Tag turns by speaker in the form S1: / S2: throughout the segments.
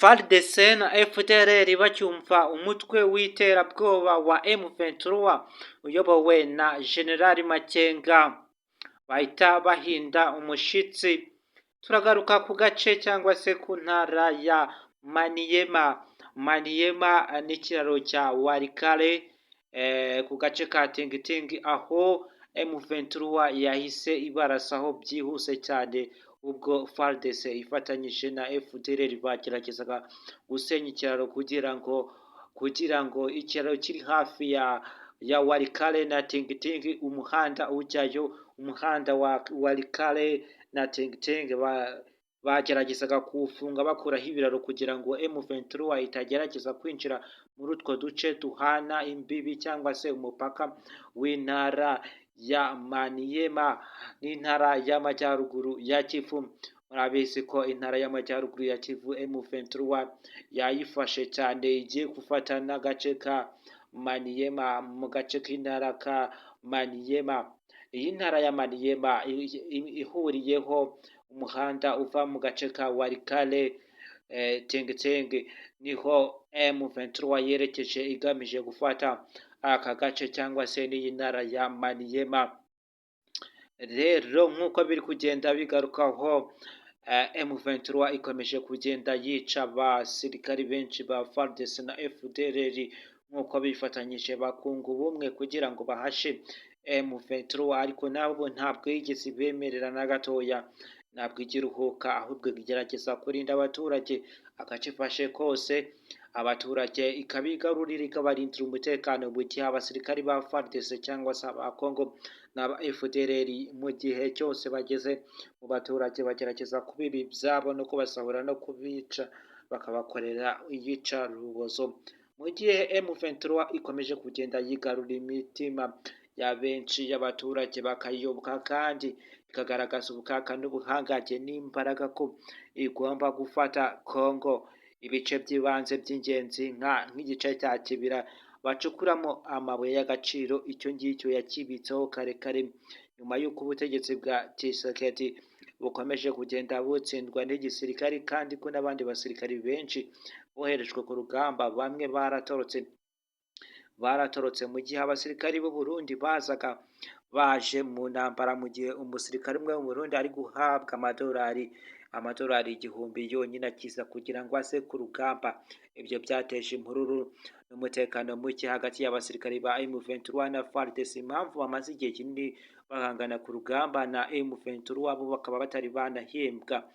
S1: FARDC na FDLR bacyumva umutwe w'iterabwoba wa M23 uyobowe na General Makenga bahita bahinda umushitsi. Turagaruka ku gace cyangwa se ku ntara ya Maniema. Maniema n'ikiraro cya Walikale ku gace ka Tingitingi aho M23 yahise ibarasaho byihuse cyane ubwo FARDC ifatanyije na FDLR bageragezaga gusenya ikiraro kugira ngo ikiraro kiri hafi ya Walikale na Tingitingi umuhanda ujyayo, umuhanda wa Walikale na Tingitingi bageragezaga kuwufunga bakuraho ibiraro kugira ngo M23 itagerageza kwinjira muri utwo duce duhana imbibi cyangwa se umupaka w'intara ya Maniema n'intara y'amajyaruguru ya Kivu. Murabizi ko intara y'amajyaruguru ya Kivu M23 yayifashe cyane, igiye gufata n'agace ka Maniema mu gace k'intara ka Maniema. Iyi ntara ya Maniema ihuriyeho umuhanda uva mu gace ka Walikale Tingitingi, niho M23 yerekeje igamije gufata aka gace cyangwa se n'iyi ntara ya Maniema. Rero nk'uko biri kugenda bigarukaho, M23 ikomeje kugenda yica abasirikari benshi ba FARDC na FDLR nk'uko bifatanyije bakunga ubumwe kugira ngo bahashe M23, ariko nabo ntabwo yigeze bemerera na gatoya, ntabwo igiruhuka ahubwo igerageza kurinda abaturage agace ifashe kose. Abaturage ikabigarurira ikabarindira umutekano mu gihe abasirikari ba FARDC cyangwa se aba Congo n'aba FDLR mu gihe cyose bageze mu baturage bagerageza kubiba ibyabo no kubasahura no kubica bakabakorera iyicarubozo, mu gihe M23 ikomeje kugenda yigarurira imitima ya benshi y'abaturage bakayoboka kandi ikagaragaza ubukaka n'ubuhangange n'imbaraga ko igomba gufata Congo. Ibice by'ibanze by'ingenzi nk'igice cya Kibira bacukuramo amabuye y'agaciro, icyo ngicyo yakibitseho kare nyuma y'uko ubutegetsi bwa Tshisekedi bukomeje kugenda butsindwa n'igisirikari kandi ko n'abandi basirikari benshi boherejwe ku rugamba bamwe baratorotse mu gihe abasirikari b'u Burundi baje mu ntambara, mu gihe umusirikare umwe mu Burundi ari guhabwa amadolari 1000 yonyine akiza kugira ngo ase ku rugamba. Ibyo byateje imvururu n'umutekano muke hagati y'abasirikari ba M23 na FARDC. Impamvu bamaze igihe kinini bahangana ku rugamba na M23 bo bakaba batari banahembwa,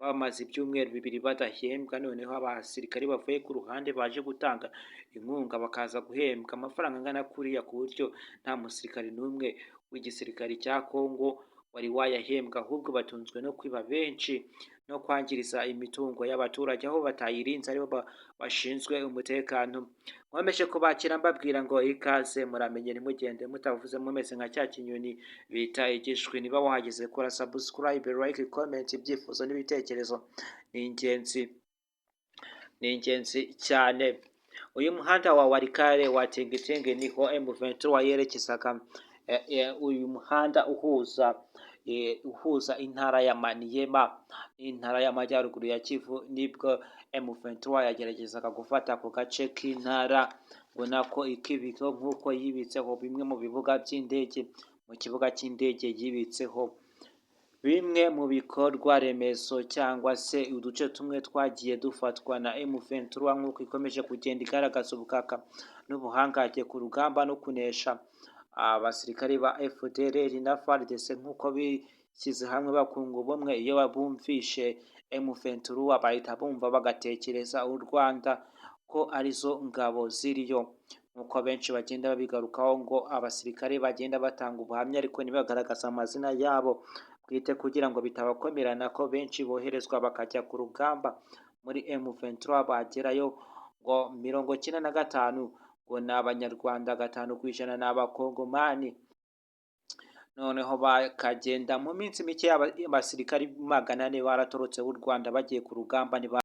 S1: bamaze ibyumweru 2 badahembwa, noneho abasirikari bavuye ku ruhande baje gutanga inkunga bakaza guhembwa amafaranga angana kuriya, ku buryo nta musirikari n'umwe w'igisirikari cya Congo wari wayahembwa, ahubwo batunzwe no kwiba benshi no kwangiriza imitungo y'abaturage aho batayirinze aribo bashinzwe umutekano. Nkomeje kubakira mbabwira ngo ikaze, muramenye ntimugende mutavuze mumeze nka cya kinyoni bita igishwi. Niba wahageze kora subscribe, like, comment, ibyifuzo n'ibitekerezo ni ingenzi cyane. Uyu muhanda wa Walikale wa Tingitingi niho M23 yerekezaga. Uyu muhanda uhuza intara ya Maniema n'intara y'amajyaruguru ya Kivu, nibwo M23 yageragezaga gufata ku gace k'intara ngo nako ikibiko nk'uko yibitseho bimwe mu bibuga by'indege. Mu kibuga cy'indege yibitseho bimwe mu bikorwa remezo cyangwa se uduce tumwe twagiye dufatwa na M23 nk'uko ikomeje kugenda igaragaza ubukaka n'ubuhangange ku rugamba no kunesha abasirikari ba FDLR na FARDC nk'uko bishyize hamwe bakunga ubumwe. Iyo babumvishe M23 bahita bumva bagatekereza u Rwanda ko arizo ngabo ziriyo, nk'uko benshi bagenda babigarukaho ngo abasirikare bagenda batanga ubuhamya ariko ntibagaragaza amazina yabo bwite kugira ngo bitabakomerana ko benshi boherezwa bakajya ku rugamba muri M23 bagerayo ngo 95 ngo ni abanyarwanda 5% ni abakongomani, noneho bakagenda mu minsi mike abasirikari 400 baratorotse b'u Rwanda bagiye ku rugamba.